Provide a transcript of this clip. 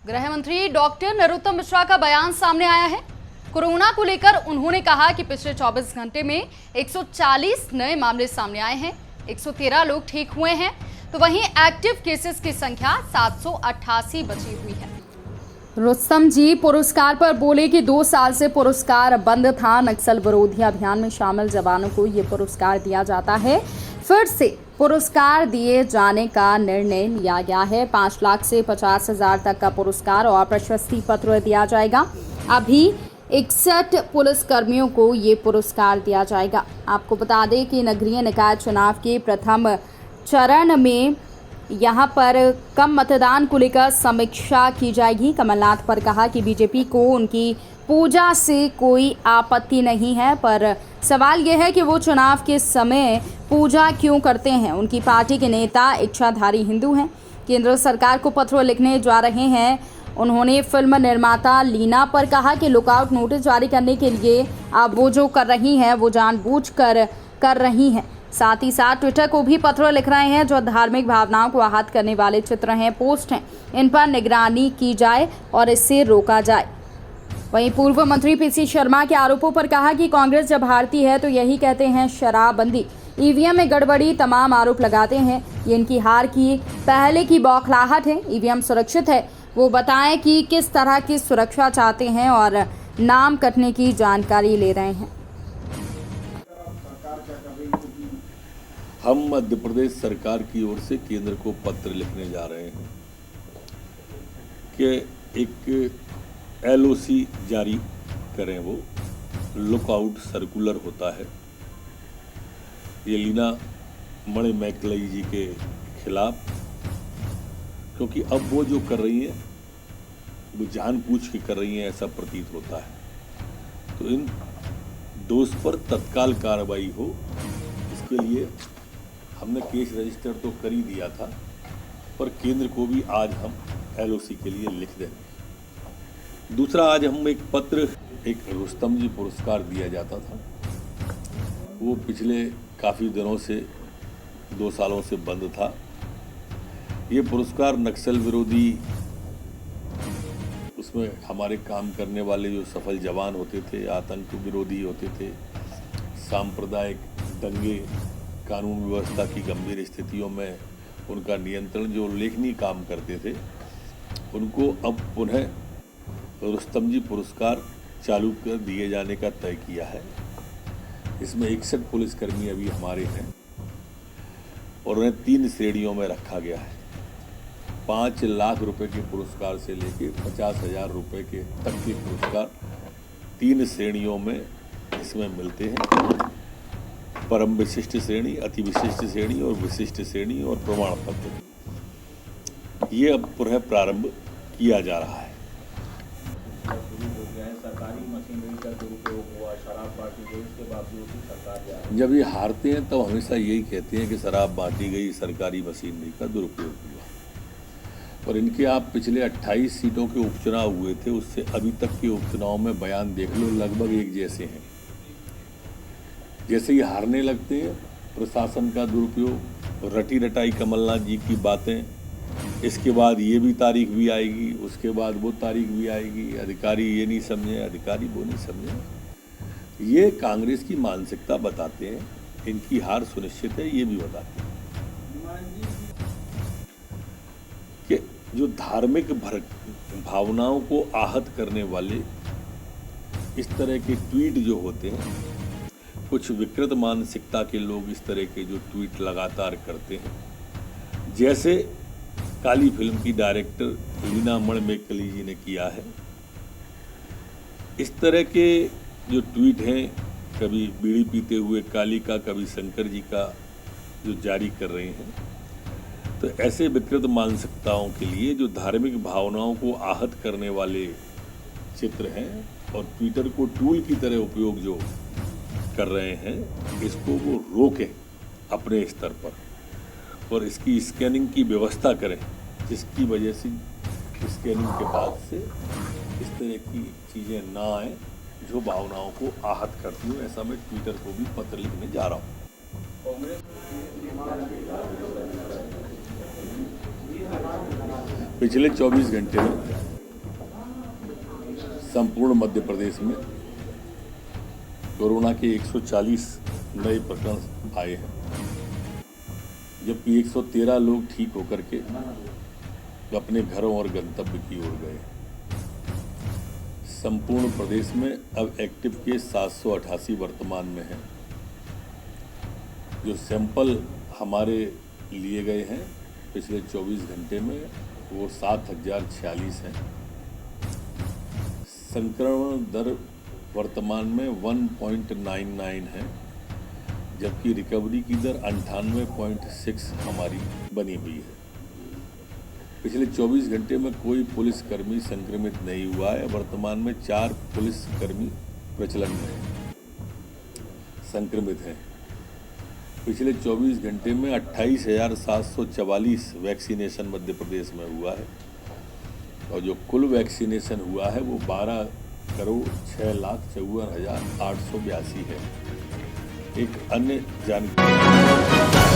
गृह मंत्री डॉक्टर नरोत्तम मिश्रा का बयान सामने आया है। कोरोना को लेकर उन्होंने कहा कि पिछले 24 घंटे में 140 नए मामले सामने आए हैं, 113 लोग ठीक हुए हैं, तो वहीं एक्टिव केसेस की संख्या 788 बची हुई है। रुस्तम जी पुरस्कार पर बोले कि 2 साल से पुरस्कार बंद था। नक्सल विरोधी अभियान में शामिल जवानों को ये पुरस्कार दिया जाता है। फिर से पुरस्कार दिए जाने का निर्णय लिया गया है। 5 लाख से 50,000 तक का पुरस्कार और प्रशस्ति पत्र दिया जाएगा। अभी 61 पुलिसकर्मियों को ये पुरस्कार दिया जाएगा। आपको बता दें कि नगरीय निकाय चुनाव के प्रथम चरण में यहाँ पर कम मतदान को लेकर समीक्षा की जाएगी। कमलनाथ पर कहा कि बीजेपी को उनकी पूजा से कोई आपत्ति नहीं है, पर सवाल यह है कि वो चुनाव के समय पूजा क्यों करते हैं। उनकी पार्टी के नेता इच्छाधारी हिंदू हैं। केंद्र सरकार को पत्र लिखने जा रहे हैं। उन्होंने फिल्म निर्माता लीना पर कहा कि लुकआउट नोटिस जारी करने के लिए अब वो जो कर रही हैं वो जानबूझकर कर रही हैं। साथ ही साथ ट्विटर को भी पत्र लिख रहे हैं जो धार्मिक भावनाओं को आहत करने वाले चित्र हैं, पोस्ट हैं, इन पर निगरानी की जाए और इससे रोका जाए। वहीं पूर्व मंत्री पीसी शर्मा के आरोपों पर कहा कि कांग्रेस जब हारती है तो यही कहते हैं शराबबंदी, ईवीएम में गड़बड़ी, तमाम आरोप लगाते हैं। ये इनकी हार की पहले की बौखलाहट है। ईवीएम सुरक्षित है। वो बताएं कि किस तरह की सुरक्षा चाहते हैं और नाम कटने की जानकारी ले रहे हैं। हम मध्य प्रदेश सरकार की ओर से केंद्र को पत्र लिखने जा रहे हैं कि एक एलओसी जारी करें। वो लुकआउट सर्कुलर होता है ये लीना मणिमैकलई जी के खिलाफ, क्योंकि अब वो जो कर रही हैं वो जानबूझ के कर रही हैं, ऐसा प्रतीत होता है। तो इन दोष पर तत्काल कार्रवाई हो, इसके लिए हमने केस रजिस्टर तो कर ही दिया था, पर केंद्र को भी आज हम एलओसी के लिए लिख देंगे। दूसरा, आज हम एक पत्र, एक रुस्तम जी पुरस्कार दिया जाता था, वो पिछले काफ़ी दिनों से 2 सालों से बंद था। ये पुरस्कार नक्सल विरोधी, उसमें हमारे काम करने वाले जो सफल जवान होते थे, आतंक विरोधी होते थे, सांप्रदायिक दंगे, कानून व्यवस्था की गंभीर स्थितियों में उनका नियंत्रण, जो उल्लेखनीय काम करते थे, उनको अब पुनः रुस्तम जी पुरस्कार चालू कर दिए जाने का तय किया है। इसमें 61 पुलिसकर्मी अभी हमारे हैं और उन्हें 3 श्रेणियों में रखा गया है। 5 लाख रुपए के पुरस्कार से लेके 50,000 रुपये के तक के पुरस्कार 3 श्रेणियों में इसमें मिलते हैं। परम विशिष्ट श्रेणी, अति विशिष्ट श्रेणी और विशिष्ट श्रेणी और प्रमाण पत्र, ये अब पुनः प्रारंभ किया जा रहा है। सरकारी मशीनरी का दुरुपयोग हुआ, शराब बांटी गई, उसके बावजूद भी सरकार जब ये हारते हैं तब हमेशा यही कहते हैं कि शराब बांटी गई, सरकारी मशीनरी का दुरुपयोग हुआ। और इनके आप पिछले 28 सीटों के उपचुनाव हुए थे, उससे अभी तक के उपचुनाव में बयान देख लो, लगभग एक जैसे हैं। जैसे ही हारने लगते हैं, प्रशासन का दुरुपयोग, रटी रटाई कमलनाथ जी की बातें, इसके बाद ये भी तारीख भी आएगी, उसके बाद वो तारीख भी आएगी, अधिकारी ये नहीं समझे, अधिकारी वो नहीं समझे। ये कांग्रेस की मानसिकता बताते हैं, इनकी हार सुनिश्चित है, ये भी बताते हैं कि जो धार्मिक भावनाओं को आहत करने वाले इस तरह के ट्वीट जो होते हैं, कुछ विकृत मानसिकता के लोग इस तरह के जो ट्वीट लगातार करते हैं, जैसे काली फिल्म की डायरेक्टर लीना मणिमैकलई जी ने किया है, इस तरह के जो ट्वीट हैं, कभी बीड़ी पीते हुए काली का, कभी शंकर जी का, जो जारी कर रहे हैं, तो ऐसे विकृत मानसिकताओं के लिए जो धार्मिक भावनाओं को आहत करने वाले चित्र हैं और ट्विटर को टूल की तरह उपयोग जो कर रहे हैं, इसको वो रोकें अपने स्तर पर और इसकी स्कैनिंग की व्यवस्था करें, जिसकी वजह से स्कैनिंग के बाद से इस तरह की चीज़ें ना आए जो भावनाओं को आहत करती हूँ। ऐसा मैं ट्विटर को भी पत्र लिखने जा रहा हूँ। पिछले 24 घंटे में संपूर्ण मध्य प्रदेश में कोरोना के 140 नए प्रकरण आए हैं, जबकि 113 लोग ठीक होकर के अपने घरों और गंतव्य की ओर गए। संपूर्ण प्रदेश में अब एक्टिव केस 788 वर्तमान में हैं। जो सैंपल हमारे लिए गए हैं पिछले 24 घंटे में वो 7046 हैं। संक्रमण दर वर्तमान में 1.99 है, जबकि रिकवरी की दर 98.6 हमारी बनी हुई है। पिछले 24 घंटे में कोई पुलिसकर्मी संक्रमित नहीं हुआ है। वर्तमान में 4 पुलिसकर्मी प्रचलन में हैं, संक्रमित हैं। पिछले 24 घंटे में 28,744 वैक्सीनेशन मध्य प्रदेश में हुआ है और जो कुल वैक्सीनेशन हुआ है वो 12,06,54,882 है। एक अन्य जानकारी